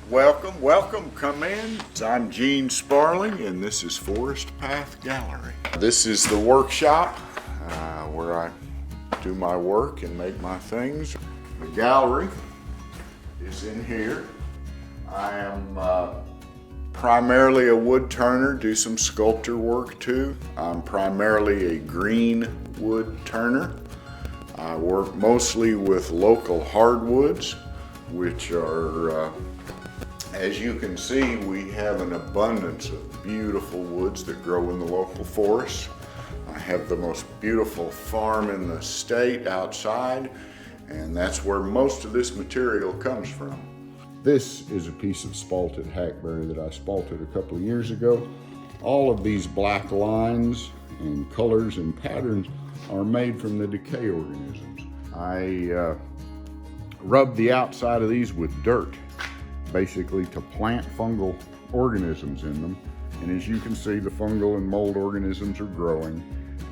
Welcome, welcome, come in. I'm Gene Sparling and this is Forest Path Gallery. This is the workshop where I do my work and make my things. The gallery is in here. I am primarily a wood turner, do some sculpture work too. I'm primarily a green wood turner. I work mostly with local hardwoods, which are, as you can see, we have an abundance of beautiful woods that grow in the local forests. I have the most beautiful farm in the state outside, and that's where most of this material comes from. This is a piece of spalted hackberry that I spalted a couple of years ago. All of these black lines and colors and patterns are made from the decay organisms. I rub the outside of these with dirt, basically to plant fungal organisms in them. And as you can see, the fungal and mold organisms are growing,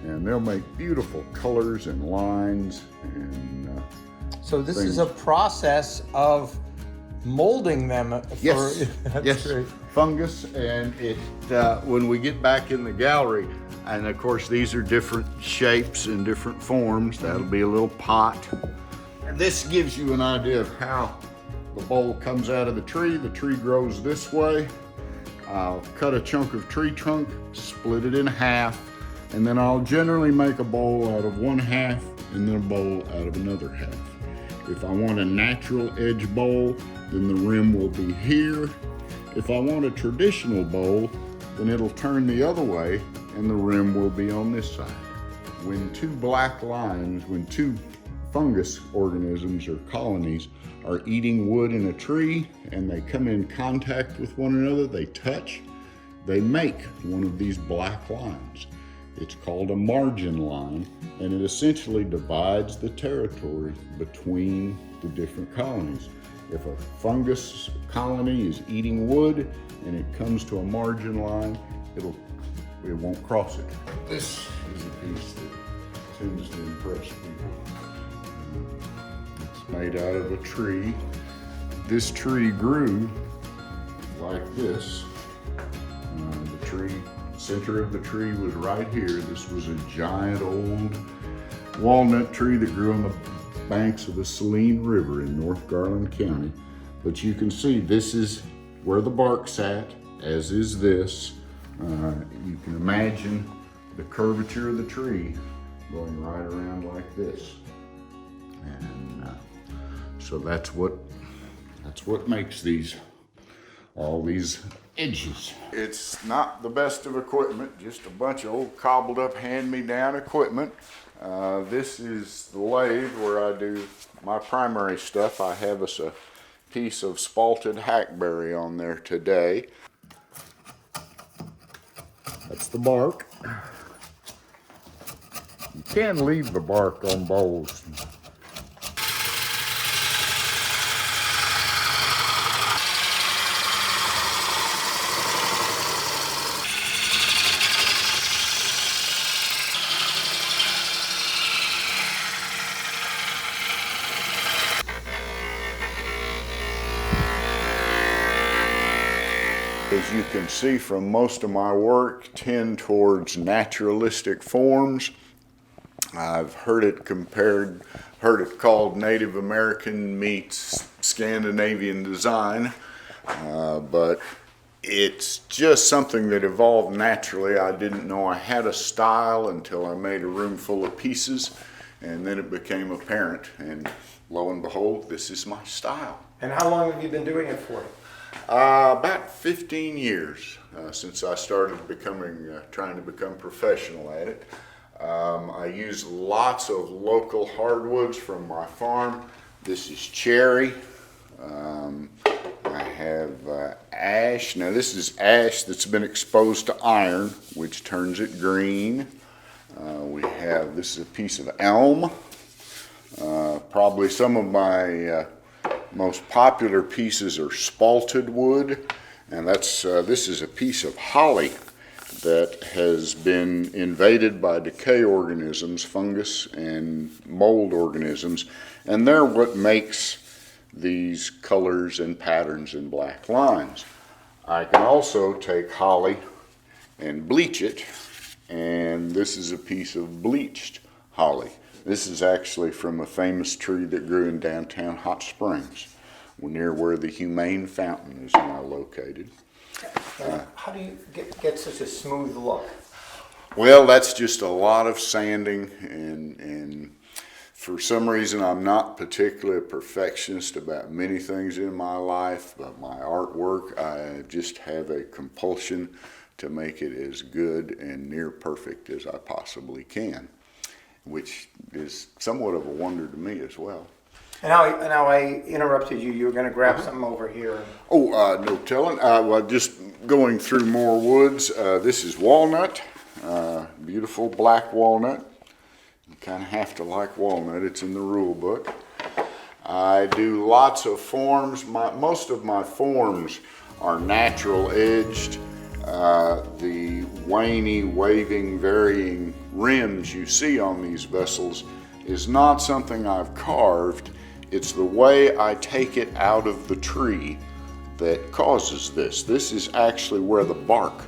and they'll make beautiful colors and lines and so this things. is a process of molding them for, yes, yes, great. Fungus, and it when we get back in the gallery, and of course these are different shapes and different forms. That'll be a little pot, and this gives you an idea of how the bowl comes out of the tree. The tree grows this way. I'll cut a chunk of tree trunk, split it in half, and then I'll generally make a bowl out of one half and then a bowl out of another half. If I want a natural edge bowl, then the rim will be here. If I want a traditional bowl, then it'll turn the other way and the rim will be on this side. When two black lines, when two fungus organisms or colonies are eating wood in a tree and they come in contact with one another, they touch, they make one of these black lines. It's called a margin line, and it essentially divides the territory between the different colonies. If a fungus colony is eating wood and it comes to a margin line, it won't cross it. This is a piece that tends to impress people. It's made out of a tree. This tree grew like this. The center of the tree was right here. This was a giant old walnut tree that grew on the banks of the Saline River in North Garland County. But you can see this is where the bark sat, as is this. You can imagine the curvature of the tree going right around like this. And so that's what makes all these edges. It's not the best of equipment, just a bunch of old cobbled up hand-me-down equipment. This is the lathe where I do my primary stuff. I have us a piece of spalted hackberry on there today. That's the bark. You can leave the bark on bowls. As you can see from most of my work, tend towards naturalistic forms. I've heard it called Native American meets Scandinavian design, but it's just something that evolved naturally. I didn't know I had a style until I made a room full of pieces, and then it became apparent, and lo and behold, this is my style. And how long have you been doing it for? About 15 years since I started trying to become professional at it. I use lots of local hardwoods from my farm. This is cherry. I have ash. Now this is ash that's been exposed to iron, which turns it green. This is a piece of elm. Probably some of my most popular pieces are spalted wood, and this is a piece of holly that has been invaded by decay organisms, fungus and mold organisms, and they're what makes these colors and patterns and black lines. I can also take holly and bleach it, and this is a piece of bleached holly. This is actually from a famous tree that grew in downtown Hot Springs, near where the Humane Fountain is now located. How do you get such a smooth look? Well, that's just a lot of sanding, and for some reason I'm not particularly a perfectionist about many things in my life, but my artwork, I just have a compulsion to make it as good and near perfect as I possibly can, which is somewhat of a wonder to me as well. And now I interrupted you. You were going to grab something over here. Oh, no telling. Well, just going through more woods. This is walnut, beautiful black walnut. You kind of have to like walnut. It's in the rule book. I do lots of forms. Most of my forms are natural edged. The waney, waving, varying rims you see on these vessels is not something I've carved. It's the way I take it out of the tree that causes this. This is actually where the bark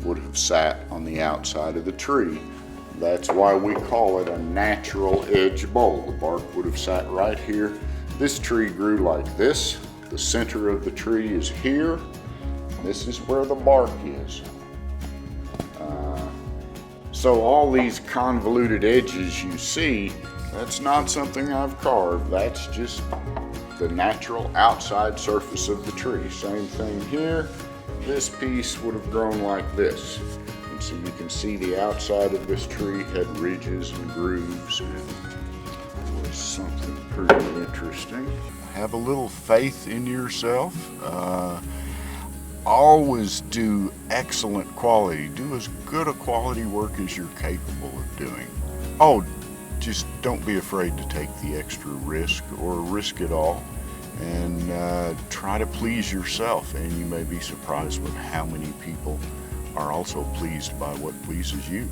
would have sat on the outside of the tree. That's why we call it a natural edge bowl. The bark would have sat right here. This tree grew like this. The center of the tree is here. This is where the bark is. So all these convoluted edges you see, that's not something I've carved. That's just the natural outside surface of the tree. Same thing here. This piece would have grown like this. And so you can see the outside of this tree had ridges and grooves, and it was something pretty interesting. Have a little faith in yourself. Always do excellent quality. Do as good a quality work as you're capable of doing. Oh, just don't be afraid to take the extra risk or risk it all, and try to please yourself, and you may be surprised with how many people are also pleased by what pleases you.